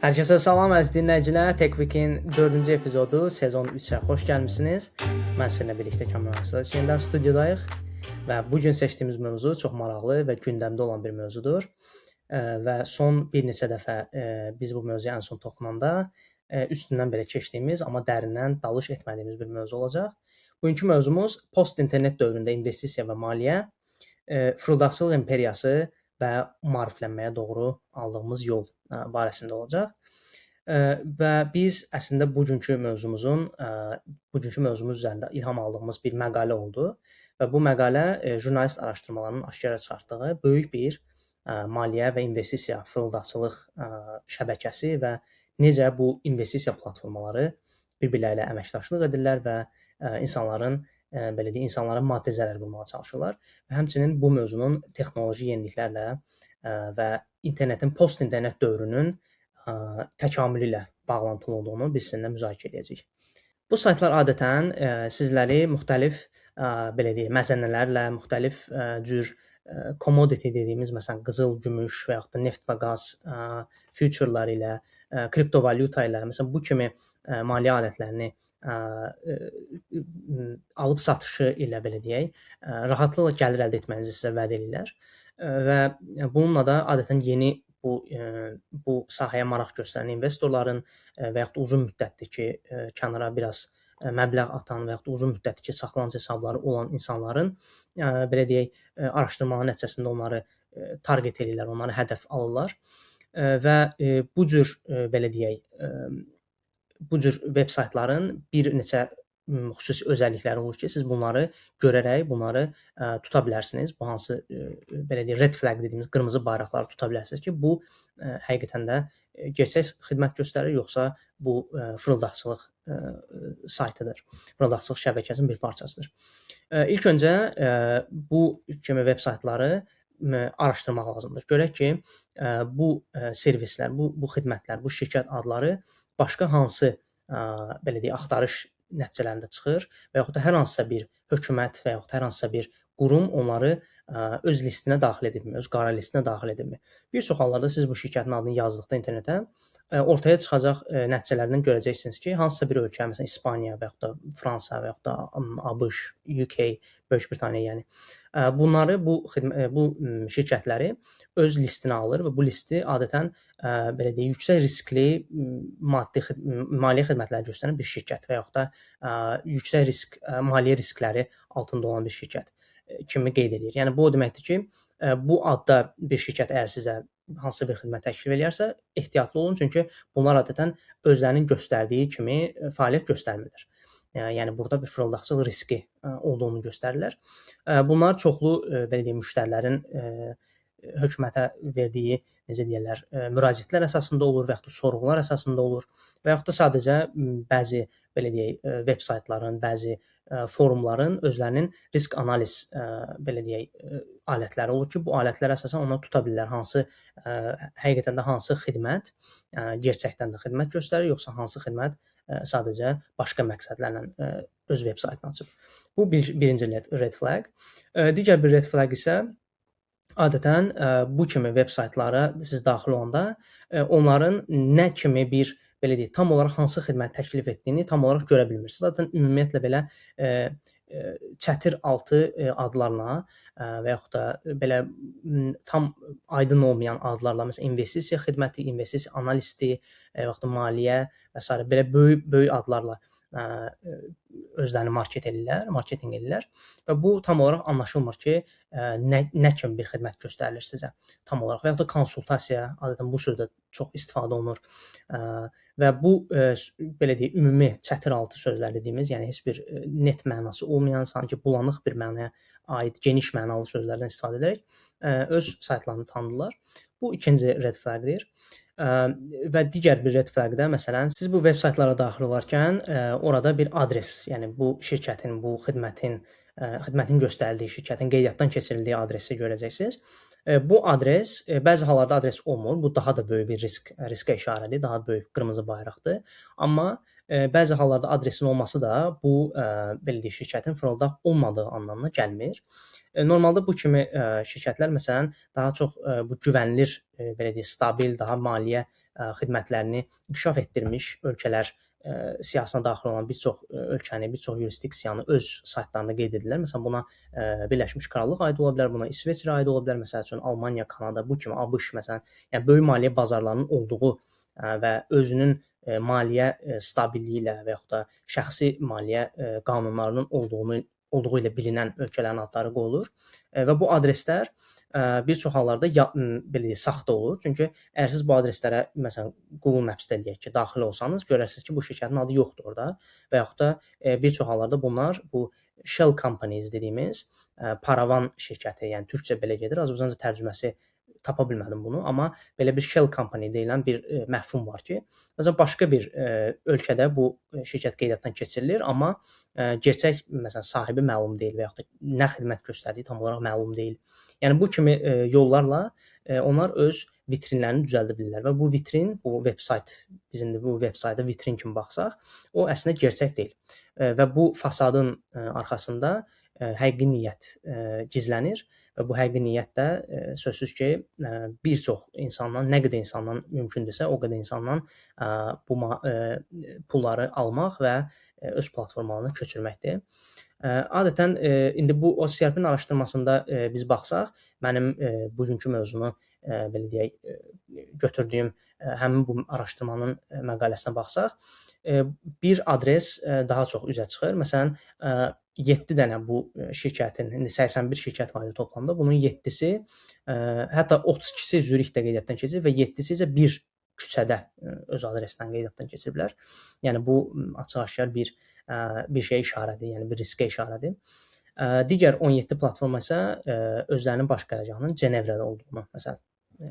Hər kəsə salam əziz dinləyicilər. TechWeek-in 4-cü epizodu sezon 3-ə xoş gəlmisiniz. Mən sizinlə birlikdə Kamran Aslanov yenidən studiyadayıq və bu gün seçdiyimiz mövzu çox maraqlı və gündəmdə olan bir mövzudur. Və son bir neçə dəfə biz bu mövzuya ən son toxunanda üstündən belə keçdiyimiz, amma dərindən dalış etmədiyimiz bir mövzu olacaq. Bugünkü mövzumuz post-internet dövründə investisiya və maliyyə, fırıldaqçılıq imperiyası və maariflənməyə doğru aldığımız yol barəsində olacaq. Və biz əslində bugünkü mövzumuz üzərində ilham aldığımız bir məqalə oldu və bu məqalə jurnalist araşdırmalarının aşkara çıxartdığı böyük bir maliyyə və investisiya fırıldaqçılıq şəbəkəsi və necə bu investisiya platformaları bir-birləri ilə əməkdaşlıq edirlər və insanlara maddi zərər vurmağa çalışırlar və həmçinin bu mövzunun texnoloji yeniliklərlə və internetin post-internet dövrünün təkamülü ilə bağlantılı olduğunu biz sizinlə müzakirə edəcəyik. Bu saytlar adətən sizləri müxtəlif məzənnələrlə, müxtəlif cür commodity dediyimiz, məsələn, qızıl, gümüş və yaxud da neft və qaz future-ları ilə, kriptovalyuta ilə, məsələn, bu kimi maliyyə alətlərini alıb satışı ilə rahatlıqla gəlir əldə etmənizi sizə vəd edirlər və bununla da adətən yeni bu sahəyə maraq göstərən investorların və yaxud da uzun müddətli ki, kənara biraz məbləğ atan və yaxud da uzun müddətli ki, saxlanıcı hesabları olan insanların araşdırmaların nəticəsində onları target edirlər, onları hədəf alırlar və bu cür veb saytların bir neçə xüsusi özəllikləri olur ki, siz bunları görərək bunları tuta bilərsiniz. Bu hansı red flag dediyimiz qırmızı bayraqları tuta bilərsiniz ki, bu həqiqətən də gerçək xidmət göstərir, yoxsa bu fırıldaqçılıq saytıdır. Fırıldaqçılıq şəbəkəsinin bir parçasıdır. İlk öncə bu kimi veb saytları araşdırmaq lazımdır. Görək ki, bu servislər, bu xidmətlər, bu şirkət adları başqa hansı axtarış nəticələrində çıxır və yaxud da hər hansısa bir hökumət və yaxud hər hansısa bir qurum onları öz listinə daxil edibmi, öz qara listinə daxil edibmi? Bir çox hallarda siz bu şirkətin adını yazdıqda internetə ortaya çıxacaq nəticələrdən görəcəksiniz ki, hansısa bir ölkə, məsələn İspaniya və yaxud da Fransa və yaxud da ABŞ, UK, Böyük Britaniya, yəni bunları bu şirkətləri öz listinə alır və bu listi adətən yüksək riskli maliyyə xidmətləri göstərən bir şirkət və yaxud da yüksək risk maliyyə riskləri altında olan bir şirkət kimi qeyd edir. Yəni bu o deməkdir ki, bu adda bir şirkət əgər sizə hansısa bir xidmət təklif edirsə, ehtiyatlı olun, çünki bunlar adətən özlərinin göstərdiyi kimi fəaliyyət göstərmirlər. Yəni burada bir fırıldaqçılıq riski olduğunu göstərirlər. Bunlar çoxlu müştərilərin hökumətə verdiyi müraciətlər əsasında olur və yaxud da sorğular əsasında olur və yaxud da sadəcə bəzi veb saytların, bəzi forumların özlərinin risk analiz alətləri olur ki, bu alətlər əsasən onlar tuta bilirlər həqiqətən də hansı xidmət gerçəkdən də xidmət göstərir, yoxsa hansı xidmət sadəcə başqa məqsədlərlə öz veb saytını açıb. Bu birinci red flag. Digər bir red flag isə adətən bu kimi veb saytlara siz daxil olanda onların nə kimi bir tam olaraq hansı xidmət təklif etdiyini tam olaraq görə bilmirsiniz. Zaten ümumiyyətlə belə çətir altı adlarla və yaxud da tam aydın olmayan adlarla, məsələn investisiya xidməti, investisiya analisti və yaxud da maliyyə və s. belə böyük adlarla özlərini marketinq edirlər və bu tam olaraq anlaşılmır ki, nə kimi bir xidmət göstərilir sizə tam olaraq və yaxud da konsultasiya, adətən bu sözdə çox istifadə olunur və bu ümumi çətir altı sözlər dediyimiz, yəni heç bir net mənası olmayan, sanki bulanıq bir mənaya aid geniş mənalı sözlərdən istifadə edərək öz saytlarını tanıdırlar. Bu ikinci red flag-dir. Və digər bir red flag-da məsələn siz bu veb saytlara daxil olarkən orada bir adres, yəni bu şirkətin, bu xidmətin göstərildiyi şirkətin qeydiyyatdan keçirildiyi adresi görəcəksiniz. Bu adres bəzi hallarda adres olmur. Bu daha da böyük bir riskə işarədir, daha böyük qırmızı bayraqdır. Amma bəzi hallarda adresin olması da bu şirkətin fırıldaq olmadığı anlamına gəlmir. Normalda bu kimi şirkətlər məsələn daha çox bu güvənilir, stabil, daha maliyyə xidmətlərini inkişaf etdirmiş ölkələr siyahısına daxil olan bir çox ölkəni, bir çox yurisdiksiyanı öz saytlarında qeyd edirlər. Məsələn, buna Birləşmiş Krallıq aid ola bilər, buna İsveçrə aid ola bilər, məsəl üçün Almaniya, Kanada, bu kimi ABŞ məsələn, yəni böyük maliyyə bazarlarının olduğu və özünün maliyyə stabilliyi ilə və yaxud da şəxsi maliyyə qanunlarının olduğu ilə bilinən ölkələrin adları qoyulur və bu adreslər bir çox hallarda belə saxta olur. Çünki əgər siz bu adreslərə məsələn Google Maps-də deyək ki, daxil olsanız, görərsiniz ki, bu şirkətin adı yoxdur orada və yaxud da bir çox hallarda bunlar bu shell companies dediyimiz paravan şirkəti, yəni türkcə belə gedir. Azərbaycanca tərcüməsi tapa bilmədim bunu, amma belə bir shell company deyilən bir məfhum var ki, məsələn başqa bir ölkədə bu şirkət qeydiyyatdan keçirilir, amma gerçək məsələn sahibi məlum deyil və yaxud da nə xidmət göstərdiyi tam olaraq məlum deyil. Yəni bu kimi yollarla onlar öz vitrinlərini düzəldə bilirlər və bu vitrin, bu veb-sayt, bizim də bu veb-sayta vitrin kimi baxsaq, o əslində gerçək deyil. Və bu fasadın arxasında həqiqi niyyət gizlənir və bu həqiqi niyyət də sözsüz ki, bir çox insandan, nə qədər insandan mümkündürsə, o qədər insandan bu pulları almaq və öz platformalarına köçürməkdir. Adətən indi bu OCRP-nin araşdırmasında biz baxsaq, mənim bugünkü mövzunu belə deyək, götürdüyüm həmin bu araşdırmanın məqaləsinə baxsaq, bir adres daha çox üzə çıxır. Məsələn, 7 dənə bu şirkətin, indi 81 şirkət var idi toplamda. Bunun 7-si, hətta 32-si Zürixdə qeydiyyatdan keçir və 7-si isə bir küçədə öz adresindən qeydiyyatdan keçiriblər. Yəni bu açıq-aşkar bir şeyə işarədir, yəni bir riskə işarədir. Digər 17 platforma isə özlərinin baş qərargahının Cenevrədə olduğunu, məsələn,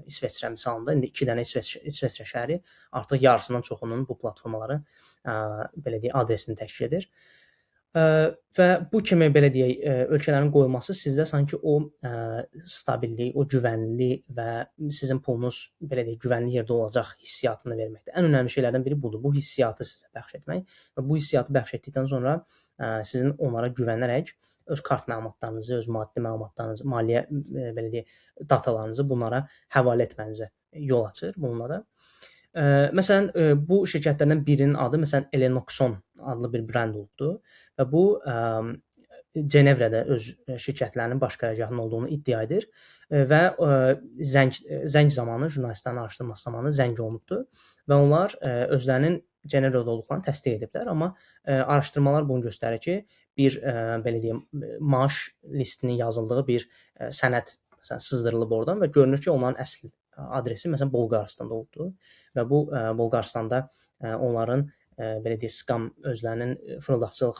İsveçrə misalında indi 2 dənə İsveçrə şəhəri artıq yarısından çoxunun bu platformaları belə deyək adresini təşkil edir. Və bu kimi belə deyək ölkələrin qoyulması sizdə sanki o stabillik, o güvənlilik və sizin pulunuz belə deyək güvənli yerdə olacaq hissiyatını verməkdir. Ən önəmli şeylərdən biri budur. Bu hissiyatı sizə bəxş etmək və bu hissiyatı bəxş etdikdən sonra sizin onlara güvənərək öz kart məlumatlarınızı, öz maddi məlumatlarınızı, maliyyə belə deyək datalarınızı bunlara həvalə etmənizə yol açır bununla da. Məsələn, bu şirkətlərdən birinin adı məsələn Elenoxon adlı bir brend olubdu və bu Cenevrədə öz şirkətlərinin baş qərargahının olduğunu iddia edir və zəng zamanı, jurnalistlərin araşdırması zamanı zəng olunubdu və onlar özlərinin Cenevrədə olduqlarını təsdiq ediblər, amma araşdırmalar bunu göstərir ki, bir belə deyim maaş listinin yazıldığı bir sənəd məsələn sızdırılıb oradan və görünür ki, onların əsl adresi məsələn Bolqarıstanda olubdu və bu Bolqarıstanda onların belə deyək skam özlərinin fırıldaqçılıq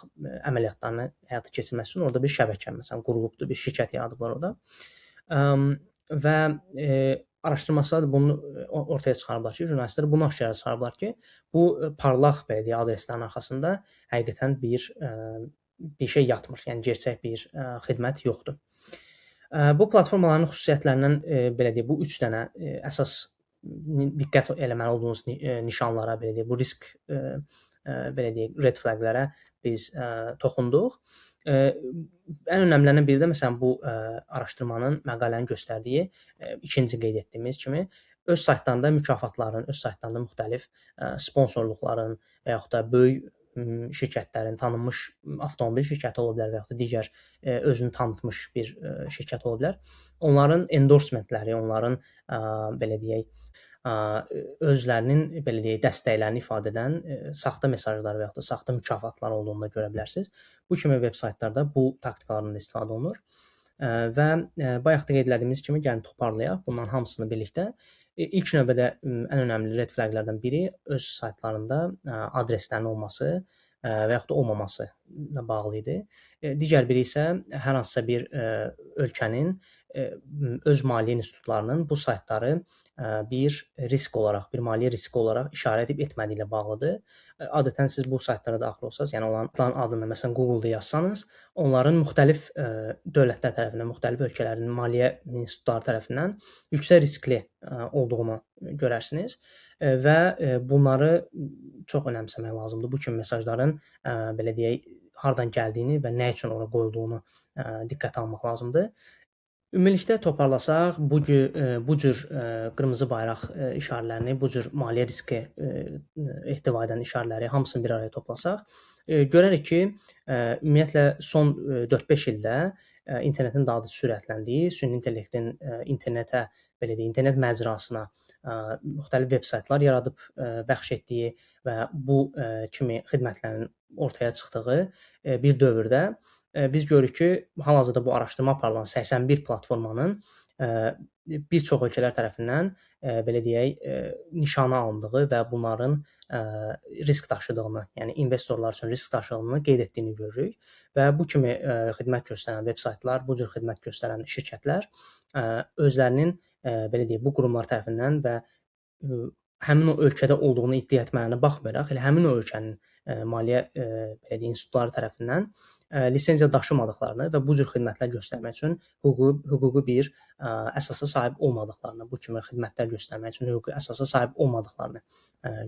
əməliyyatlarını həyata keçirməsi üçün orada bir şəbəkə məsələn qurulubdu, bir şirkət yaradıblar orada. Və araşdırmaçılar bunu ortaya çıxarıblar ki, jurnalistlər bunu aşkara çıxarıblar ki, bu parlaq belə deyək adreslərin arxasında həqiqətən bir şey yatmır. Yəni gerçək bir xidmət yoxdur. Bu platformaların xüsusiyyətlərindən belə deyək, bu 3 dənə əsas diqqət eləməli olduğunuz nişanlara, belə deyək, bu risk belə deyək, red flaghlərə biz toxunduq. Ən önəmlərindən biri də məsələn bu araşdırmanın, məqalənin göstərdiyi ikinci qeyd etdiyimiz kimi öz saytlarında mükafatların, öz saytlarında müxtəlif sponsorluqların və yaxud da böyük şirkətlərin, tanınmış avtomobil şirkəti ola bilər və yaxud da digər özünü tanıtmış bir şirkət ola bilər. Onların endorsementləri, onların belə deyək, özlərinin belə deyək dəstəklərini ifadə edən saxta mesajlar və yaxud da saxta mükafatlar olduğunu da görə bilərsiniz. Bu kimi veb-saytlarda bu taktikalardan da istifadə olunur. Və bayaq da qeyd etdiyimiz kimi gəlin toparlayaq bunların hamısını birlikdə. İlk növbədə ən önəmli red flaghlərdən biri öz saytlarında adreslərin olması və yaxud da olmaması ilə bağlı idi. Digər biri isə hər hansısa bir ölkənin öz maliyyə institutlarının bu saytları bir risk olaraq, bir maliyyə riski olaraq işarə edib etmədiyi ilə bağlıdır. Adətən siz bu saytlara daxil olsanız, yəni onların adını məsələn Google-da yazsanız, onların müxtəlif dövlətlər tərəfindən, müxtəlif ölkələrin maliyyə institutları tərəfindən yüksək riskli olduğunu görərsiniz və bunları çox önəmsəmək lazımdır. Bu kimi mesajların belə deyək, hardan gəldiyini və nə üçün ora qoyulduğunu diqqətə almaq lazımdır. Ümumilikdə toparlasaq, bu cür qırmızı bayraq işarələrini, bu cür maliyyə riski ehtiva edən işarələri hamısını bir araya toplasaq, görərik ki, ümumiyyətlə son 4-5 ildə internetin daha da sürətləndiyi, süni intellektin internetə, belə deyək, internet məcrasına müxtəlif veb saytlar yaradıb bəxş etdiyi və bu kimi xidmətlərin ortaya çıxdığı bir dövrdə biz görürük ki, hal-hazırda bu araşdırma aparılan 81 platformanın bir çox ölkələr tərəfindən belə deyək, nişana alındığı və bunların risk daşıdığını, yəni investorlar üçün risk daşıdığını qeyd etdiyini görürük və bu kimi xidmət göstərən veb saytlar, bu cür xidmət göstərən şirkətlər özlərinin belə deyək, bu qurumlar tərəfindən və həmin o ölkədə olduğunu iddia etmələrinə baxmayaraq, elə həmin o ölkənin maliyyə belə deyək, institutları tərəfindən lisenziya daşımadıqlarını və bu cür xidmətlər göstərmək üçün hüquqi bir əsasa sahib olmadıqlarını, bu kimi xidmətlər göstərmək üçün hüquqi əsasa sahib olmadıqlarını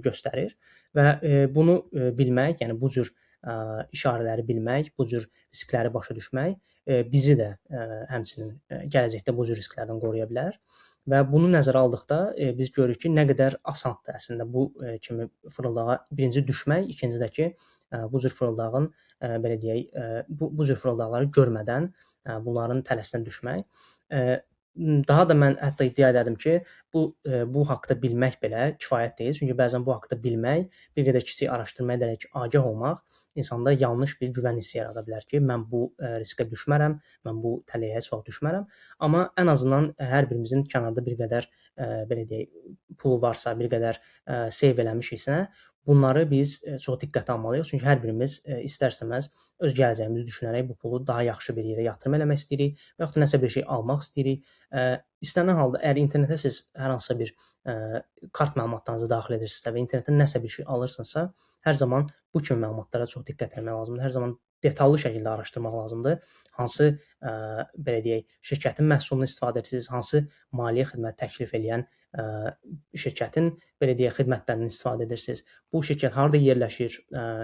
göstərir və bunu bilmək, yəni bu cür işarələri bilmək, bu cür riskləri başa düşmək bizi də həmçinin gələcəkdə bu cür risklərdən qoruya bilər. Və bunu nəzərə aldıqda biz görürük ki, nə qədər asandır əslində bu kimi fırıldağa birinci düşmək, ikinci də ki, bu cür fırıldağın belə deyək, bu cür fırıldaqları görmədən bunların tələsinə düşmək. Daha da mən hətta iddia edərdim ki, bu haqqda bilmək belə kifayət deyil. Çünki bəzən bu haqqda bilmək, bir qədər kiçik araşdırma edərək agah olmaq insanda yanlış bir güvən hissi yarada bilər ki, mən bu riskə düşmərəm, mən bu tələyə heç vaxt düşmərəm. Amma ən azından hər birimizin kənarda bir qədər belə deyək, pulu varsa, bir qədər seyv eləmişiksə, bunları biz çox diqqətə almalıyıq. Çünki hər birimiz istər-istəməz öz gələcəyimizi düşünərək bu pulu daha yaxşı bir yerə yatırım eləmək istəyirik və yaxud da nəsə bir şey almaq istəyirik. İstənilən halda əgər internetə siz hər hansısa bir kart məlumatlarınızı daxil edirsinizsə və internetdən nəsə bir şey alırsınızsa, hər zaman bu kimi məlumatlara çox diqqət etmək lazımdır. Hər zaman detallı şəkildə araşdırmaq lazımdır. Hansı belə deyək, şirkətin məhsulunu istifadə edirsiniz, hansı maliyyə xidmət təklif edən şirkətin belə deyək, xidmətlərindən istifadə edirsiniz. Bu şirkət harda yerləşir,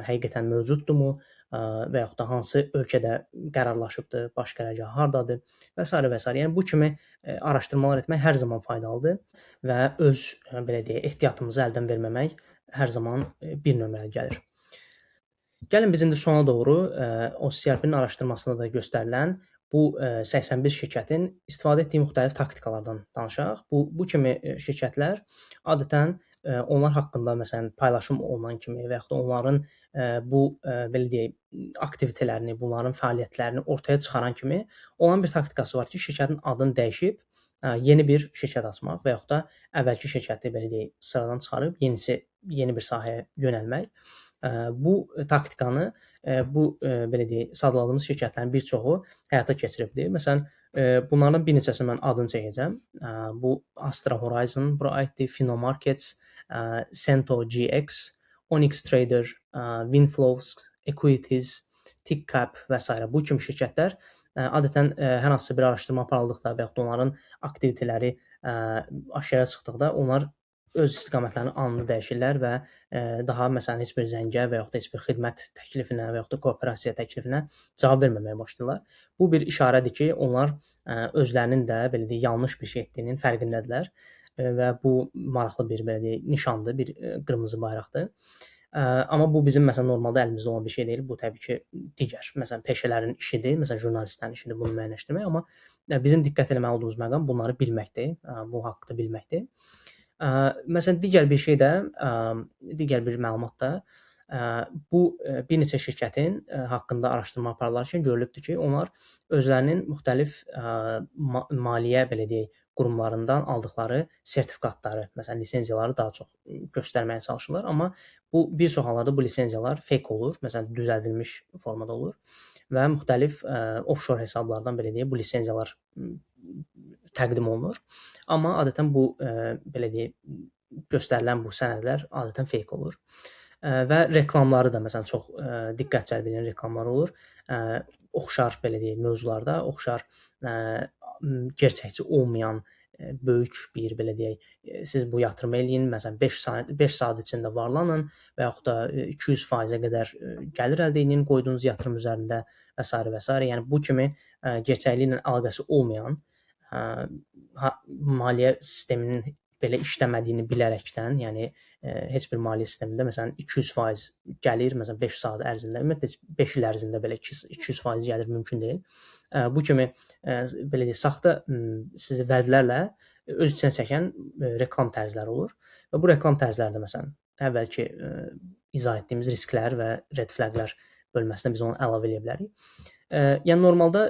həqiqətən mövcuddurmu və yaxud da hansı ölkədə qərarlaşıbdır, baş qərargahı hardadır və s. və s. Yəni bu kimi araşdırmalar etmək hər zaman faydalıdır və öz belə deyək, ehtiyatımızı əldən verməmək hər zaman bir nömrəli gəlir. Gəlin biz indi sona doğru OCRP-nin araşdırmasında da göstərilən bu 81 şirkətin istifadə etdiyi müxtəlif taktikalardan danışaq. Bu kimi şirkətlər adətən onlar haqqında məsələn paylaşım olunan kimi və yaxud da onların bu belə deyək, aktivitetlərini, bunların fəaliyyətlərini ortaya çıxaran kimi olan bir taktikası var ki, şirkətin adını dəyişib yeni bir şirkət açmaq və yaxud da əvvəlki şirkəti belə deyək, sıradan çıxarıb yeni bir sahəyə yönəlmək. Bu taktikanı belə deyək, sadladığımız şirkətlərin bir çoxu həyata keçiribdir. Məsələn, bunlardan bir neçəsinin mən adını çəkəcəm. Bu Astra Horizon bura aiddir, Finomarkets, Cento GX, Onyx Trader, Winflows, Equities, TickCap və s. bu kimi şirkətlər adətən hər hansısa bir araşdırma aparıldıqda və yaxud da onların aktivitetləri aşkara çıxdıqda onlar öz istiqamətlərini anında dəyişirlər və daha məsələn heç bir zəngə və yaxud da heç bir xidmət təklifinə və yaxud da kooperasiya təklifinə cavab verməməyə başlayırlar. Bu bir işarədir ki, onlar özlərinin də belə deyək, yanlış bir şey etdiyinin fərqindədirlər və bu maraqlı bir belə deyək, nişandır, bir qırmızı bayraqdır. Amma bu bizim məsələn normalda əlimizdə olan bir şey deyil. Bu təbii ki, digər məsələn peşələrin işidir, məsələn jurnalistlərin işidir bunu müəyyənləşdirmək, amma bizim diqqət etməli olduğumuz məqam bunları bilməkdir, bu haqqda bilməkdir. Məsələn digər bir şey də, digər bir məlumat da bu bir neçə şirkətin haqqında araşdırma aparılarkən görülübdür ki, onlar özlərinin müxtəlif maliyyə belə deyək, qurumlarından aldıqları sertifikatları, məsələn lisenziyaları daha çox göstərməyə çalışırlar, amma bu bir çox hallarda bu lisenziyalar fake olur, məsələn düzəldilmiş formada olur və müxtəlif offshore hesablardan belə deyək, bu lisenziyalar təqdim olunur. Amma adətən bu belə deyək, göstərilən bu sənədlər adətən fake olur. Və reklamları da məsələn çox diqqət cəlb edən reklamlar olur. Oxşar belə deyək, mövzularda, oxşar gerçəkçi olmayan böyük bir belə deyək, siz bu yatırım eləyin, məsələn 5 saat içində varlanın və yaxud da 200%-ə qədər gəlir əldə edin qoyduğunuz yatırım üzərində və s. və s. Yəni bu kimi gerçəkliklə əlaqəsi olmayan maliyyə sisteminin belə işləmədiyini bilərəkdən, yəni heç bir maliyyə sistemində məsələn 200% gəlir, məsələn 5 saat ərzində, ümumiyyətlə 5 il ərzində belə 200% gəlir mümkün deyil. Bu kimi belə deyək, saxta sizi vədlərlə öz içinə çəkən reklam tərzləri olur və bu reklam tərzlərdə məsələn əvvəlki izah etdiyimiz risklər və red flaqlar bölməsinə biz onu əlavə edə bilərik. Yəni normalda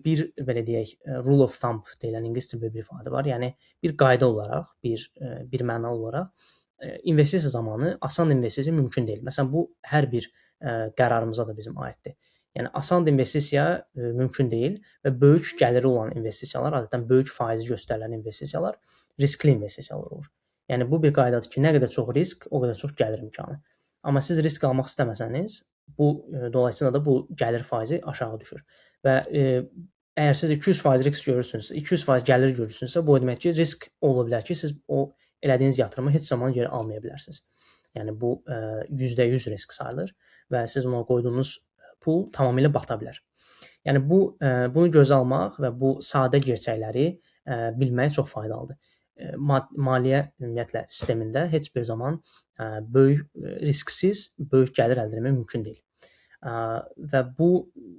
bir belə deyək, rule of thumb deyilən ingiliscə bir ifadə var. Yəni bir qayda olaraq, bir mənalı olaraq investisiya zamanı asan investisiya mümkün deyil. Məsələn, bu hər bir qərarımıza da bizim aiddir. Yəni asan investisiya mümkün deyil və böyük gəliri olan investisiyalar, adətən böyük faizi göstərilən investisiyalar riskli investisiyalar olur. Yəni bu bir qaydadır ki, nə qədər çox risk, o qədər çox gəlir imkanı. Amma siz risk almaq istəməsəniz, dolayısıyla da bu gəlir faizi aşağı düşür və əgər siz 200% risk görürsünüzsə, 200% gəlir görürsünüzsə, bu o demək ki, risk ola bilər ki, siz o elədiyiniz yatırımı heç zaman geri almaya bilərsiniz. Yəni bu %100 risk sayılır və siz ona qoyduğunuz pul tamamilə bata bilər. Yəni bunu gözə almaq və bu sadə gerçəkləri bilmək çox faydalıdır. Maliyyə ümumiyyətlə sistemində heç bir zaman böyük risksiz böyük gəlir əldə etmək mümkün deyil. Və bu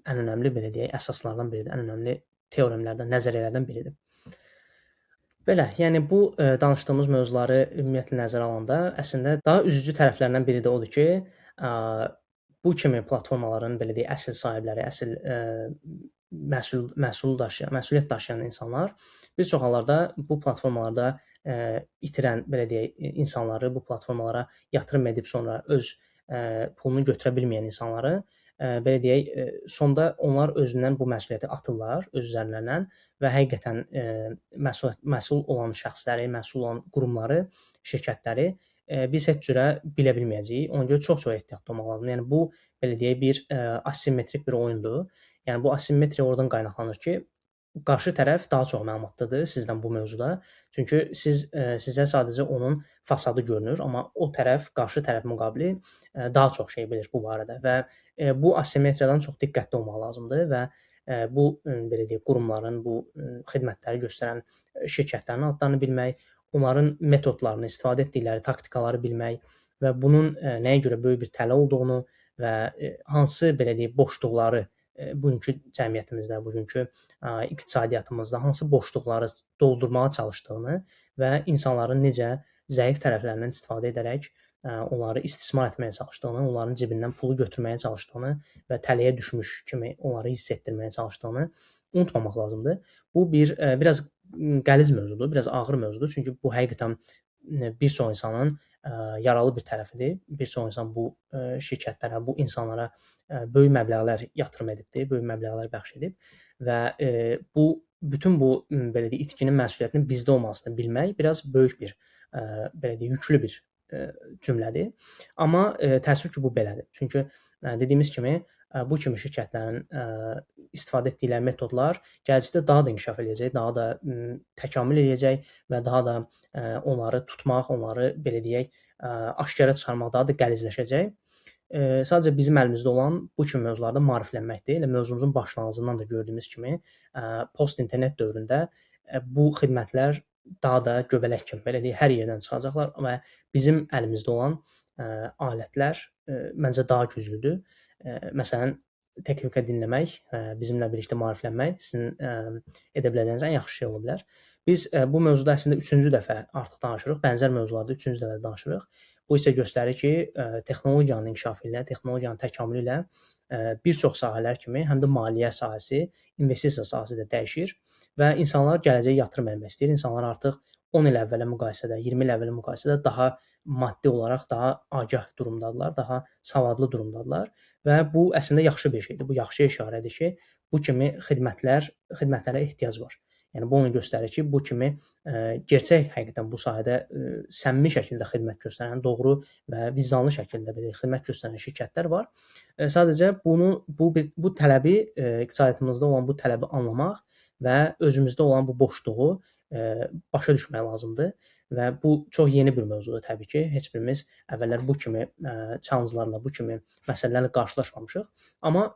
ən önəmli belə deyək, əsaslardan biridir, ən önəmli teoremlərdən, nəzəriyyələrdən biridir. Belə, yəni bu danışdığımız mövzuları ümumiyyətlə nəzərə alanda əslində daha üzücü tərəflərindən biri də odur ki, bu kimi platformaların belə deyək, əsl sahibləri, əsl məsuliyyət daşıyan insanlar bir çox hallarda bu platformalarda itirən belə deyək, insanları, bu platformalara yatırım edib sonra öz pulunu götürə bilməyən insanları belə deyək, sonda onlar özündən bu məsuliyyəti atırlar öz üzərlərindən və həqiqətən məsul olan şəxsləri, məsul olan qurumları, şirkətləri biz heç cürə bilə bilməyəcəyik. Ona görə çox ehtiyatlı olmaq lazımdır. Yəni bu belə deyək, bir asimetrik bir oyundur. Yəni bu asimetriya oradan qaynaqlanır ki, qarşı tərəf daha çox məlumatlıdır sizdən bu mövzuda. Çünki sizə sadəcə onun fasadı görünür, amma o tərəf, qarşı tərəf müqabili daha çox şey bilir bu barədə və bu asimetriyadan çox diqqətli olmaq lazımdır və bu belə deyək, qurumların, bu xidmətləri göstərən şirkətlərin adlarını bilmək, onların metodlarını, istifadə etdikləri taktikaları bilmək və bunun nəyə görə böyük bir tələ olduğunu və hansı belə deyək, boşluqları bugünkü cəmiyyətimizdə, bugünkü iqtisadiyyatımızda hansı boşluqları doldurmağa çalışdığını və insanların necə zəif tərəflərindən istifadə edərək onları istismar etməyə çalışdığını, onların cibindən pulu götürməyə çalışdığını və tələyə düşmüş kimi onları hiss etdirməyə çalışdığını unutmamaq lazımdır. Bu biraz qəliz mövzudur, biraz ağır mövzudur. Çünki bu həqiqətən bir çox insanın yaralı bir tərəfidir. Bir çox insan bu şirkətlərə, bu insanlara böyük məbləğlər yatırım edibdir, böyük məbləğlər bəxş edib və bütün bu belə deyək, itkinin məsuliyyətinin bizdə olmasını bilmək biraz böyük bir belə deyək, yüklü bir cümlədir. Amma təəssüf ki, bu belədir. Çünki dediyimiz kimi bu kimi şirkətlərin istifadə etdikləri metodlar gələcəkdə daha da inkişaf edəcək, daha da təkamül edəcək və daha da onları tutmaq, onları belə deyək, aşkara çıxarmaq daha da qəlizləşəcək. Sadəcə bizim əlimizdə olan bu kimi mövzularda maariflənməkdir. Elə mövzumuzun başlanğıcından da gördüyümüz kimi post-internet dövründə bu xidmətlər daha da göbələk kimi belə deyək, hər yerdən çıxacaqlar və bizim əlimizdə olan alətlər məncə daha güclüdür. Məsələn, təklifə dinləmək, bizimlə birlikdə maariflənmək sizin edə biləcəyiniz ən yaxşı şey ola bilər. Biz bu mövzuda əslində 3-cü dəfə artıq danışırıq. Bənzər mövzularda 3-cü dəfə danışırıq. Bu isə göstərir ki, texnologiyanın inkişafı ilə, texnologiyanın təkamülü ilə bir çox sahələr kimi həm də maliyyə sahəsi, investisiya sahəsi də dəyişir və insanlar gələcəyə yatırım etmək istəyir. İnsanlar artıq 10 il əvvələ müqayisədə, 20 il əvvələ müqayisədə daha maddi olaraq daha agah durumdadırlar, daha savadlı durumdadırlar və bu əslində yaxşı bir şeydir. Bu yaxşı işarədir ki, bu kimi xidmətlərə ehtiyac var. Yəni bu onu göstərir ki, bu kimi gerçək həqiqətən bu sahədə səmimi şəkildə xidmət göstərən, doğru və vicdanlı şəkildə belə xidmət göstərən şirkətlər var. Sadəcə bu tələbi, iqtisadiyyatımızda olan bu tələbi anlamaq və özümüzdə olan bu boşluğu başa düşmək lazımdır və bu çox yeni bir mövzudur təbii ki. Heç birimiz əvvəllər bu kimi challenge-larla, bu kimi məsələlərlə qarşılaşmamışıq. Amma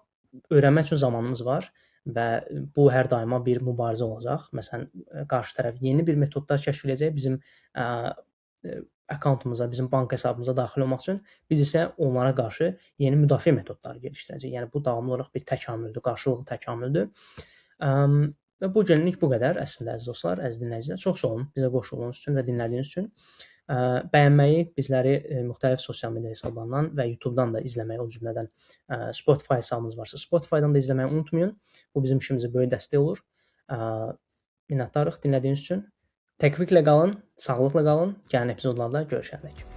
öyrənmək üçün zamanımız var və bu hər daima bir mübarizə olacaq. Məsələn, qarşı tərəf yeni bir metodlar kəşf edəcək bizim akkauntumuza, bizim bank hesabımıza daxil olmaq üçün. Biz isə onlara qarşı yeni müdafiə metodları gəlişdirəcəyik. Yəni bu davamlı olaraq bir təkamüldür, qarşılıqlı təkamüldür. Və bu günlük bu qədər əslində əziz dostlar, əziz dinləyicilər. Çox sağ olun bizə qoşulduğunuz üçün və dinlədiyiniz üçün. Bəyənməyi, bizləri müxtəlif sosial media hesablarından və YouTube-dan da izləməyi, o cümlədən Spotify hesabımız varsa, Spotify-dan da izləməyi unutmayın. Bu bizim işimizə böyük dəstək olur. Minnətdarıq dinlədiyiniz üçün. Təkviklə qalın, sağlıqla qalın. Gələn epizodlarda görüşərik.